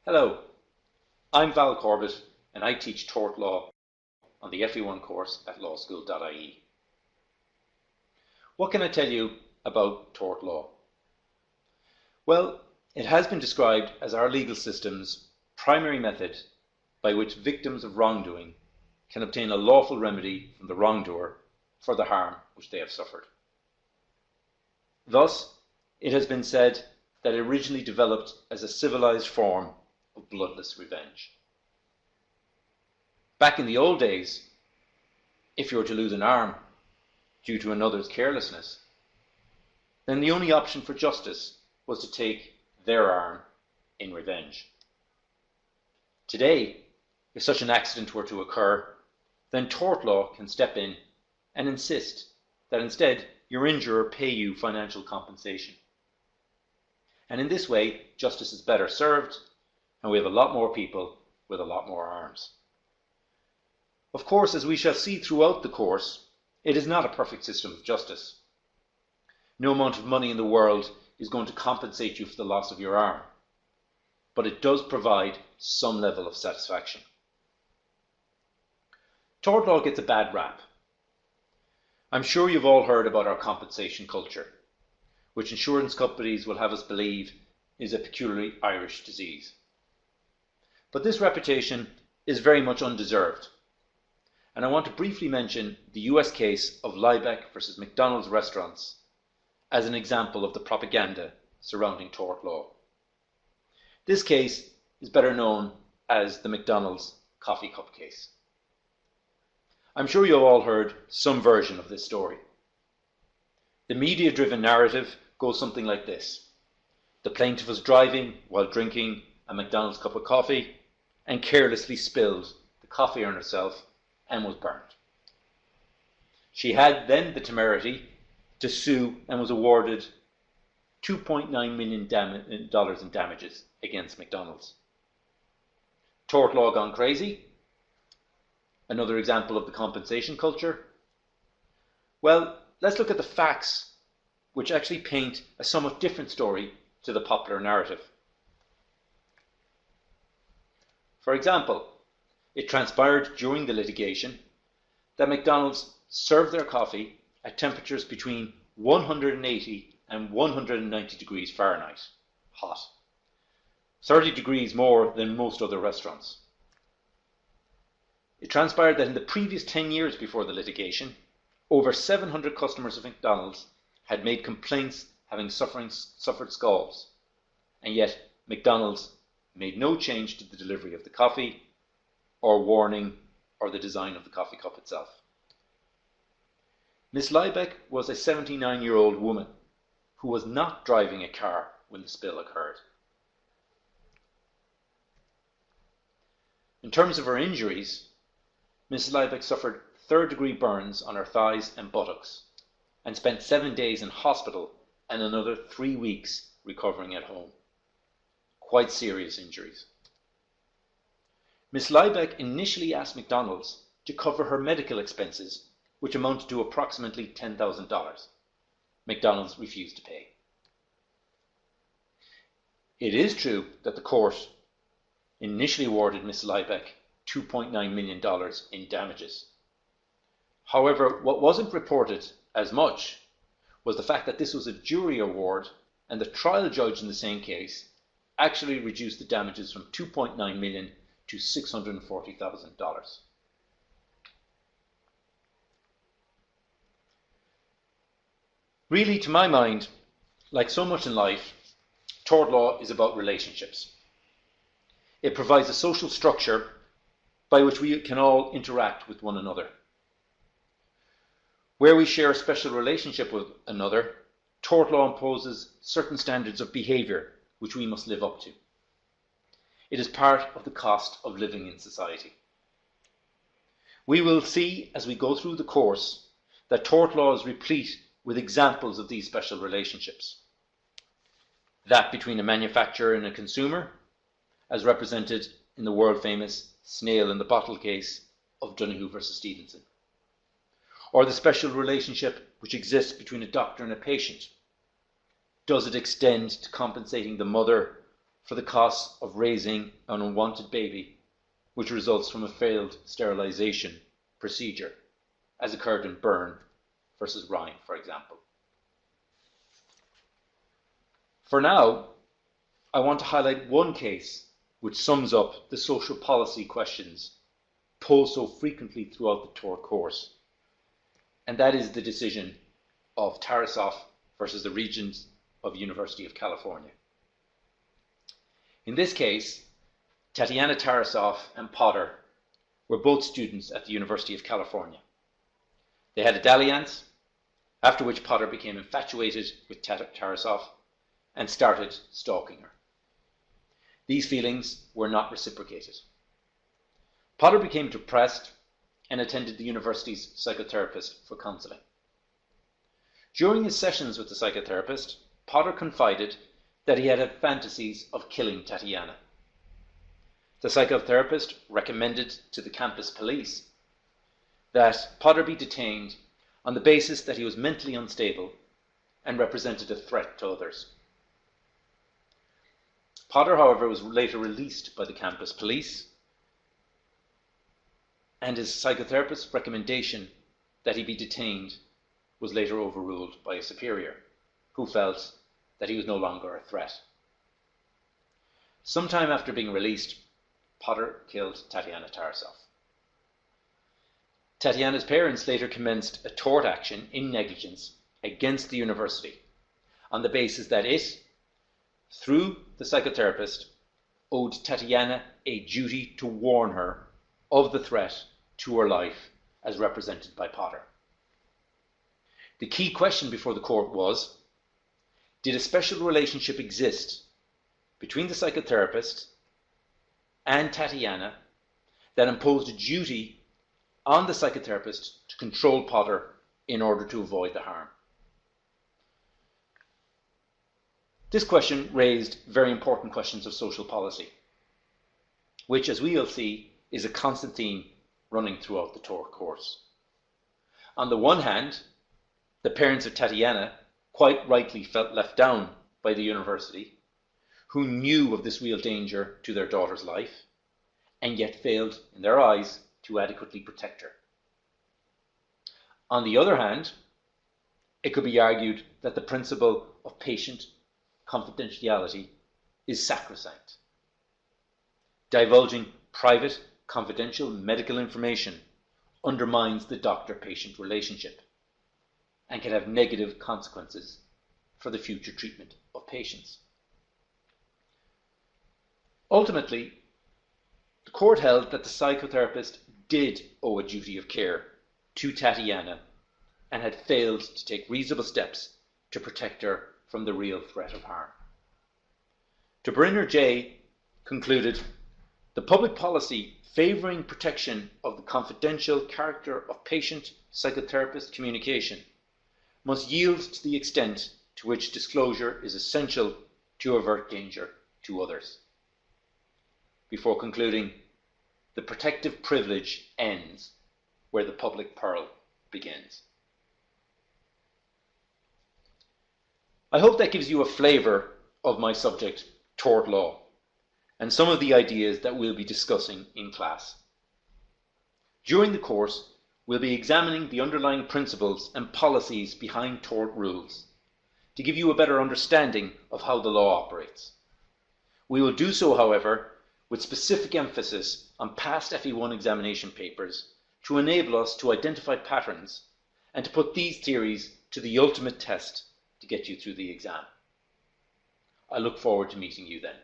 Hello, I'm Val Corbett and I teach Tort Law on the FE1 course at Lawschool.ie. What can I tell you about tort law? Well, it has been described as our legal system's primary method by which victims of wrongdoing can obtain a lawful remedy from the wrongdoer for the harm which they have suffered. Thus, it has been said that it originally developed as a civilized form of bloodless revenge. Back in the old days, if you were to lose an arm due to another's carelessness, then the only option for justice was to take their arm in revenge. Today, if such an accident were to occur, then tort law can step in and insist that instead your injurer pay you financial compensation. And in this way, justice is better served, and we have a lot more people with a lot more arms. Of course, as we shall see throughout the course, it is not a perfect system of justice. No amount of money in the world is going to compensate you for the loss of your arm, but it does provide some level of satisfaction. Tort law gets a bad rap. I'm sure you've all heard about our compensation culture, which insurance companies will have us believe is a peculiarly Irish disease. But this reputation is very much undeserved, and I want to briefly mention the US case of Liebeck versus McDonald's restaurants as an example of the propaganda surrounding tort law. This case is better known as the McDonald's coffee cup case. I'm sure you've all heard some version of this story. The media-driven narrative goes something like this. The plaintiff was driving while drinking a McDonald's cup of coffee and carelessly spilled the coffee on herself and was burned. She had then the temerity to sue and was awarded $2.9 million in damages against McDonald's. Tort law gone crazy? Another example of the compensation culture? Well, let's look at the facts which actually paint a somewhat different story to the popular narrative. For example, it transpired during the litigation that McDonald's served their coffee at temperatures between 180 and 190 degrees Fahrenheit, hot, 30 degrees more than most other restaurants. It transpired that in the previous 10 years before the litigation, over 700 customers of McDonald's had made complaints having suffered scalds, and yet McDonald's made no change to the delivery of the coffee, or warning, or the design of the coffee cup itself. Miss Liebeck was a 79-year-old woman who was not driving a car when the spill occurred. In terms of her injuries, Miss Liebeck suffered third-degree burns on her thighs and buttocks and spent 7 days in hospital and another 3 weeks recovering at home. Quite serious injuries. Miss Liebeck initially asked McDonald's to cover her medical expenses, which amounted to approximately $10,000. McDonald's refused to pay. It is true that the court initially awarded Miss Liebeck $2.9 million in damages. However, what wasn't reported as much was the fact that this was a jury award, and the trial judge in the same case actually reduced the damages from $2.9 million to $640,000. Really, to my mind, like so much in life, tort law is about relationships. It provides a social structure by which we can all interact with one another. Where we share a special relationship with another, tort law imposes certain standards of behaviour which we must live up to. It is part of the cost of living in society. We will see as we go through the course that tort law is replete with examples of these special relationships. That between a manufacturer and a consumer, as represented in the world-famous snail in the bottle case of Donoghue versus Stevenson. Or the special relationship which exists between a doctor and a patient. Does it extend to compensating the mother for the costs of raising an unwanted baby, which results from a failed sterilisation procedure, as occurred in Byrne versus Ryan, for example. For now, I want to highlight one case which sums up the social policy questions posed so frequently throughout the tort course, and that is the decision of Tarasoff versus the Regents of University of California. In this case, Tatiana Tarasoff and Potter were both students at the University of California. They had a dalliance, after which Potter became infatuated with Tarasoff and started stalking her. These feelings were not reciprocated. Potter became depressed and attended the university's psychotherapist for counselling. During his sessions with the psychotherapist, Potter confided that he had fantasies of killing Tatiana. The psychotherapist recommended to the campus police that Potter be detained on the basis that he was mentally unstable and represented a threat to others. Potter, however, was later released by the campus police, and his psychotherapist's recommendation that he be detained was later overruled by a superior, who felt that he was no longer a threat. Sometime after being released, Potter killed Tatiana Tarasoff. Tatiana's parents later commenced a tort action in negligence against the university on the basis that it, through the psychotherapist, owed Tatiana a duty to warn her of the threat to her life as represented by Potter. The key question before the court was, did a special relationship exist between the psychotherapist and Tatiana that imposed a duty on the psychotherapist to control Potter in order to avoid the harm? This question raised very important questions of social policy, which, as we will see, is a constant theme running throughout the tort course. On the one hand, the parents of Tatiana quite rightly felt left down by the university, who knew of this real danger to their daughter's life, and yet failed, in their eyes, to adequately protect her. On the other hand, it could be argued that the principle of patient confidentiality is sacrosanct. Divulging private, confidential medical information undermines the doctor-patient relationship and can have negative consequences for the future treatment of patients. Ultimately, the court held that the psychotherapist did owe a duty of care to Tatiana and had failed to take reasonable steps to protect her from the real threat of harm. Brynner J. concluded, the public policy favouring protection of the confidential character of patient-psychotherapist communication must yield to the extent to which disclosure is essential to avert danger to others. Before concluding, the protective privilege ends where the public peril begins. I hope that gives you a flavour of my subject, tort law, and some of the ideas that we'll be discussing in class. During the course, we'll be examining the underlying principles and policies behind tort rules to give you a better understanding of how the law operates. We will do so, however, with specific emphasis on past FE1 examination papers to enable us to identify patterns and to put these theories to the ultimate test to get you through the exam. I look forward to meeting you then.